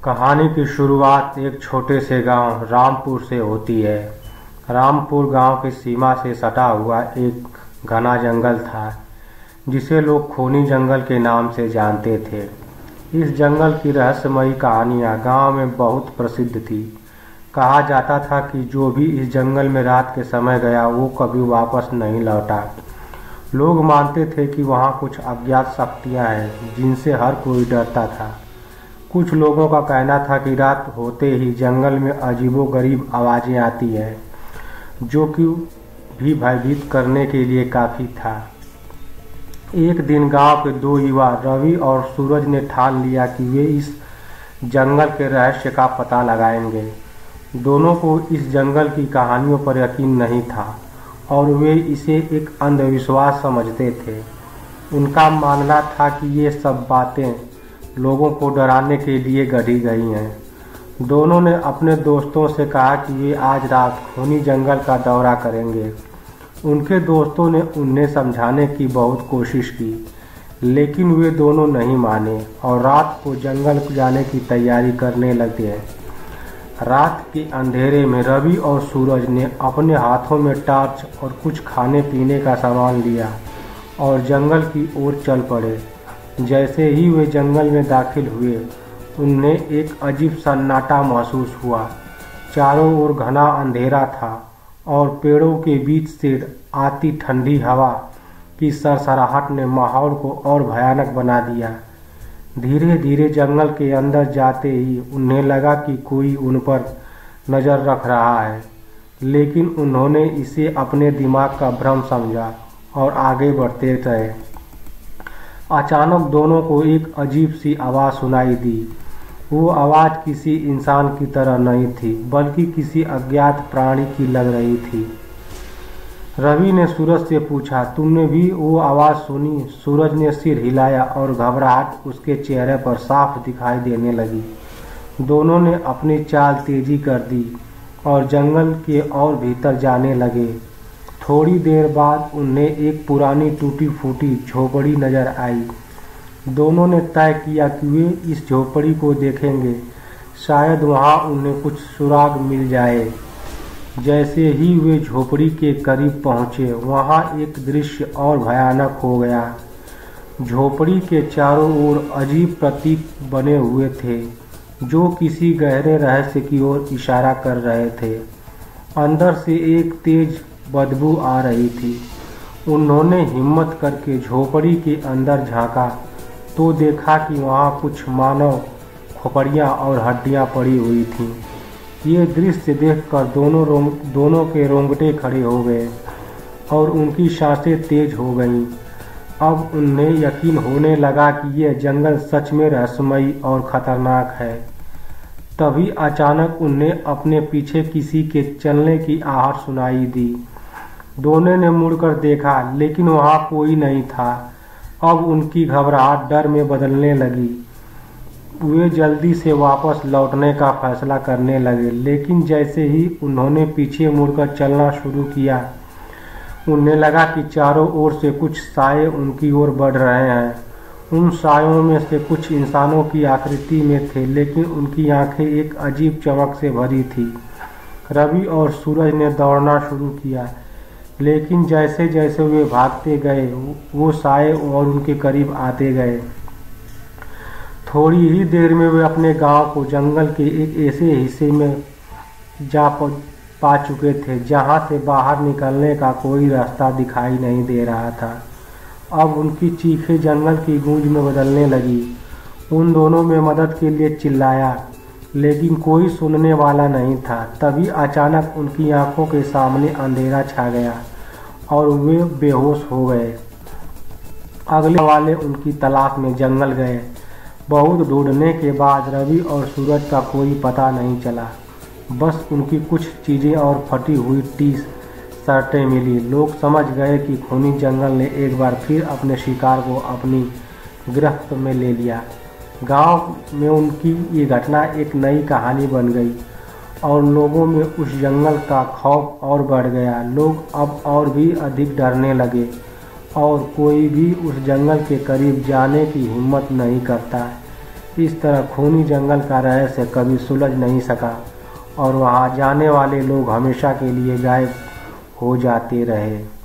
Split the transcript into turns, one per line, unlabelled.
कहानी की शुरुआत एक छोटे से गांव रामपुर से होती है। रामपुर गांव की सीमा से सटा हुआ एक घना जंगल था, जिसे लोग खूनी जंगल के नाम से जानते थे। इस जंगल की रहस्यमयी कहानियां गांव में बहुत प्रसिद्ध थी। कहा जाता था कि जो भी इस जंगल में रात के समय गया वो कभी वापस नहीं लौटा। लोग मानते थे कि वहाँ कुछ अज्ञात शक्तियाँ हैं जिनसे हर कोई डरता था। कुछ लोगों का कहना था कि रात होते ही जंगल में अजीबोगरीब आवाज़ें आती हैं, जो कि भी भयभीत करने के लिए काफ़ी था। एक दिन गांव के दो युवा रवि और सूरज ने ठान लिया कि वे इस जंगल के रहस्य का पता लगाएंगे। दोनों को इस जंगल की कहानियों पर यकीन नहीं था और वे इसे एक अंधविश्वास समझते थे। उनका मानना था कि ये सब बातें लोगों को डराने के लिए गढ़ी गई हैं। दोनों ने अपने दोस्तों से कहा कि वे आज रात खूनी जंगल का दौरा करेंगे। उनके दोस्तों ने उन्हें समझाने की बहुत कोशिश की, लेकिन वे दोनों नहीं माने और रात को जंगल जाने की तैयारी करने लगे। रात के अंधेरे में रवि और सूरज ने अपने हाथों में टॉर्च और कुछ खाने पीने का सामान लिया और जंगल की ओर चल पड़े। जैसे ही वे जंगल में दाखिल हुए, उन्हें एक अजीब सन्नाटा महसूस हुआ। चारों ओर घना अंधेरा था और पेड़ों के बीच से आती ठंडी हवा की सरसराहट ने माहौल को और भयानक बना दिया। धीरे धीरे जंगल के अंदर जाते ही उन्हें लगा कि कोई उन पर नज़र रख रहा है, लेकिन उन्होंने इसे अपने दिमाग का भ्रम समझा और आगे बढ़ते रहे। अचानक दोनों को एक अजीब सी आवाज़ सुनाई दी। वो आवाज़ किसी इंसान की तरह नहीं थी, बल्कि किसी अज्ञात प्राणी की लग रही थी। रवि ने सूरज से पूछा, तुमने भी वो आवाज़ सुनी? सूरज ने सिर हिलाया और घबराहट उसके चेहरे पर साफ दिखाई देने लगी। दोनों ने अपनी चाल तेजी कर दी और जंगल के और भीतर जाने लगे। थोड़ी देर बाद उन्हें एक पुरानी टूटी फूटी झोपड़ी नजर आई। दोनों ने तय किया कि वे इस झोपड़ी को देखेंगे, शायद वहां उन्हें कुछ सुराग मिल जाए। जैसे ही वे झोपड़ी के करीब पहुंचे, वहां एक दृश्य और भयानक हो गया। झोपड़ी के चारों ओर अजीब प्रतीक बने हुए थे, जो किसी गहरे रहस्य की ओर इशारा कर रहे थे। अंदर से एक तेज बदबू आ रही थी। उन्होंने हिम्मत करके झोपड़ी के अंदर झांका तो देखा कि वहां कुछ मानव खोपड़ियां और हड्डियां पड़ी हुई थीं। ये दृश्य देखकर दोनों के रोंगटे खड़े हो गए और उनकी सांसें तेज हो गईं। अब उन्हें यकीन होने लगा कि यह जंगल सच में रहस्यमयी और खतरनाक है। तभी अचानक उन्हें अपने पीछे किसी के चलने की आहट सुनाई दी। दोनों ने मुड़कर देखा, लेकिन वहां कोई नहीं था। अब उनकी घबराहट डर में बदलने लगी। वे जल्दी से वापस लौटने का फैसला करने लगे, लेकिन जैसे ही उन्होंने पीछे मुड़कर चलना शुरू किया, उन्हें लगा कि चारों ओर से कुछ साए उनकी ओर बढ़ रहे हैं। उन सायों में से कुछ इंसानों की आकृति में थे, लेकिन उनकी आंखें एक अजीब चमक से भरी थी। रवि और सूरज ने दौड़ना शुरू किया, लेकिन जैसे जैसे वे भागते गए, वो साए और उनके करीब आते गए। थोड़ी ही देर में वे अपने गांव को जंगल के एक ऐसे हिस्से में जा पा चुके थे जहां से बाहर निकलने का कोई रास्ता दिखाई नहीं दे रहा था। अब उनकी चीखें जंगल की गूंज में बदलने लगी। उन दोनों में मदद के लिए चिल्लाया, लेकिन कोई सुनने वाला नहीं था। तभी अचानक उनकी आंखों के सामने अंधेरा छा गया और वे बेहोश हो गए। अगले वाले उनकी तलाश में जंगल गए। बहुत ढूंढने के बाद रवि और सूरज का कोई पता नहीं चला। बस उनकी कुछ चीज़ें और फटी हुई टी शर्टें मिली। लोग समझ गए कि खूनी जंगल ने एक बार फिर अपने शिकार को अपनी गिरफ्त में ले लिया। गांव में उनकी ये घटना एक नई कहानी बन गई और लोगों में उस जंगल का खौफ और बढ़ गया। लोग अब और भी अधिक डरने लगे और कोई भी उस जंगल के करीब जाने की हिम्मत नहीं करता। इस तरह खूनी जंगल का रहस्य कभी सुलझ नहीं सका और वहां जाने वाले लोग हमेशा के लिए गायब हो जाते रहे।